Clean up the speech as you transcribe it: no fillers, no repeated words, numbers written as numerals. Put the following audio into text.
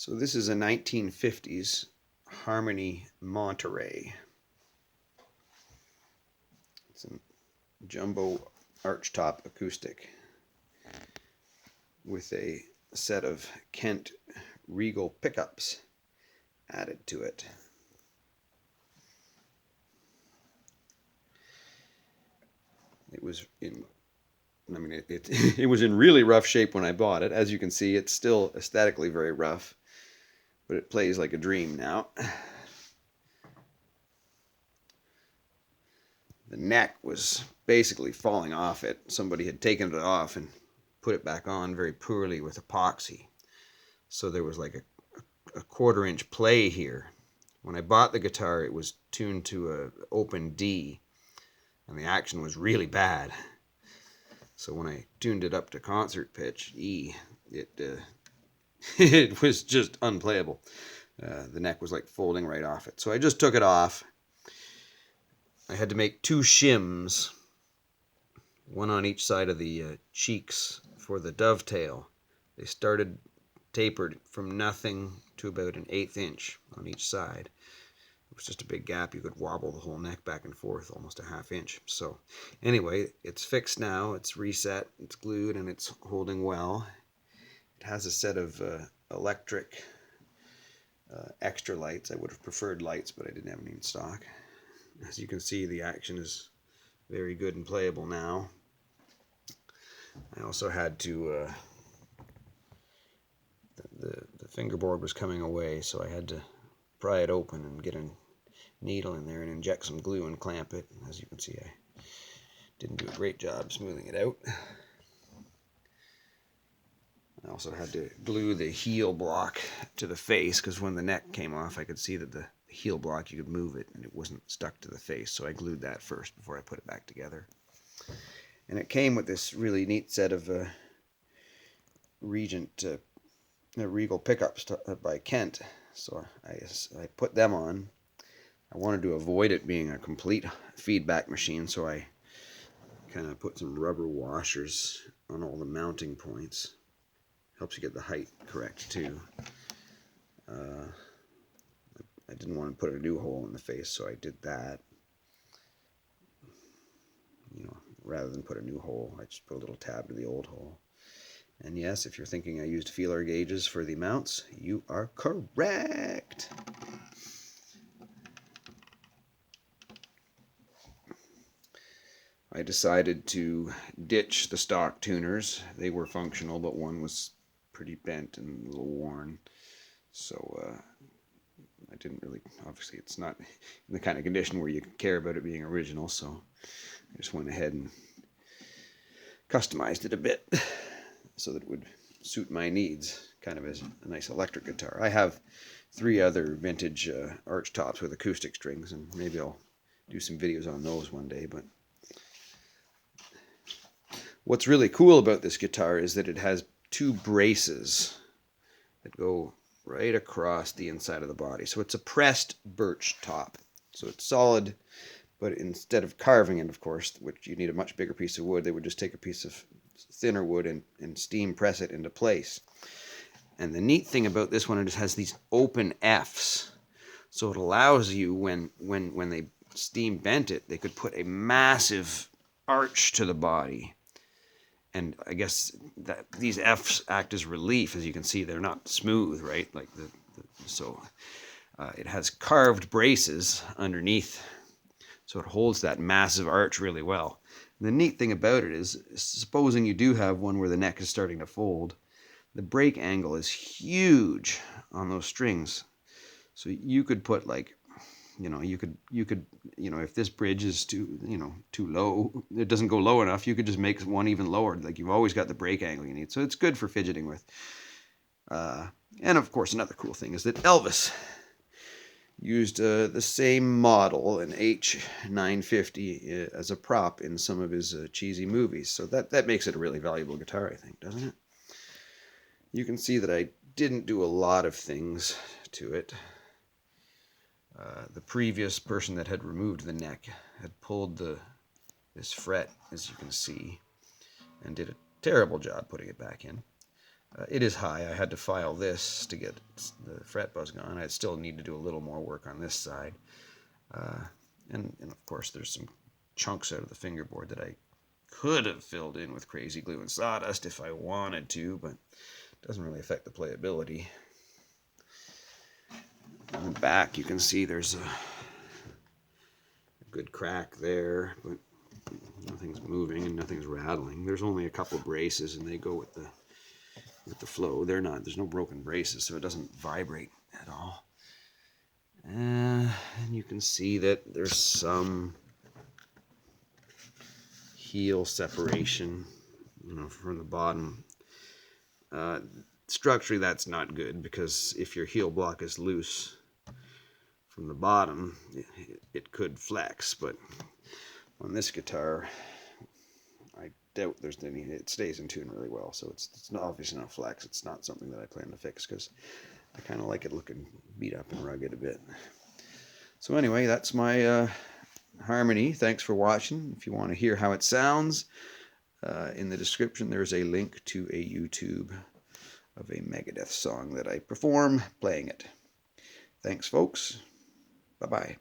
So this is a 1950s Harmony Monterey. It's a jumbo archtop acoustic with a set of Kent Regal pickups added to it. It was in it was in really rough shape when I bought it. As you can see, it's still aesthetically very rough, but it plays like a dream now. The neck was basically falling off it. Somebody had taken it off and put it back on very poorly with epoxy. So there was like a quarter-inch play here. When I bought the guitar, it was tuned to an open D, and the action was really bad. So when I tuned it up to concert pitch, E, it was just unplayable. The neck was like folding right off it. So I just took it off. I had to make two shims, one on each side of the cheeks for the dovetail. They started tapered from nothing to about an 1/8 inch on each side. It was just a big gap. You could wobble the whole neck back and forth almost a 1/2 inch. So anyway, it's fixed now. It's reset. It's glued and it's holding well. It has a set of electric extra lights. I would have preferred lights, but I didn't have any in stock. As you can see, the action is very good and playable now. I also had to the fingerboard was coming away, so I had to pry it open and get a needle in there and inject some glue and clamp it. As you can see, I didn't do a great job smoothing it out. I also had to glue the heel block to the face, because when the neck came off, I could see that the heel block, you could move it and it wasn't stuck to the face. So I glued that first before I put it back together. And it came with this really neat set of Regent Regal pickups by Kent. So I put them on. I wanted to avoid it being a complete feedback machine, so I kind of put some rubber washers on all the mounting points. Helps you get the height correct too. I didn't want to put a new hole in the face, so I did that. Rather than put a new hole, I just put a little tab to the old hole. And yes, if you're thinking I used feeler gauges for the mounts, you are correct. I decided to ditch the stock tuners. They were functional, but one was pretty bent and a little worn. So I didn't really, obviously it's not in the kind of condition where you care about it being original, so I just went ahead and customized it a bit so that it would suit my needs, kind of as a nice electric guitar. I have 3 other vintage archtops with acoustic strings, and maybe I'll do some videos on those one day. But what's really cool about this guitar is that it has 2 braces that go right across the inside of the body. So it's a pressed birch top. So it's solid, but instead of carving it, of course, which you need a much bigger piece of wood, they would just take a piece of thinner wood and steam press it into place. And the neat thing about this one, it has these open Fs. So it allows you, when they steam bent it, they could put a massive arch to the body. And I guess that these Fs act as relief. As you can see, they're not smooth, right? Like it has carved braces underneath, so it holds that massive arch really well. And the neat thing about it is, supposing you do have one where the neck is starting to fold, the break angle is huge on those strings. So you could put like, you could, if this bridge is too low, it doesn't go low enough, you could just make one even lower. Like, you've always got the break angle you need. So it's good for fidgeting with. And of course, another cool thing is that Elvis used the same model, an H950, as a prop in some of his cheesy movies. So that makes it a really valuable guitar, I think, doesn't it? You can see that I didn't do a lot of things to it. The previous person that had removed the neck had pulled this fret, as you can see, and did a terrible job putting it back in. It is high. I had to file this to get the fret buzz gone. I still need to do a little more work on this side. And of course there's some chunks out of the fingerboard that I could have filled in with crazy glue and sawdust if I wanted to, but it doesn't really affect the playability. On the back you can see there's a good crack there, but nothing's moving and nothing's rattling. There's only a couple braces and they go with the flow. There's no broken braces, so it doesn't vibrate at all. And you can see that there's some heel separation, from the bottom. Structurally, that's not good, because if your heel block is loose from the bottom, it could flex. But on this guitar, I doubt there's any. It stays in tune really well, so it's not, obviously not flex. It's not something that I plan to fix, because I kind of like it looking beat up and rugged a bit. So anyway, that's my Harmony. Thanks for watching. If you want to hear how it sounds, in the description there's a link to a YouTube of a Megadeth song that I perform playing it. Thanks, folks. Bye-bye.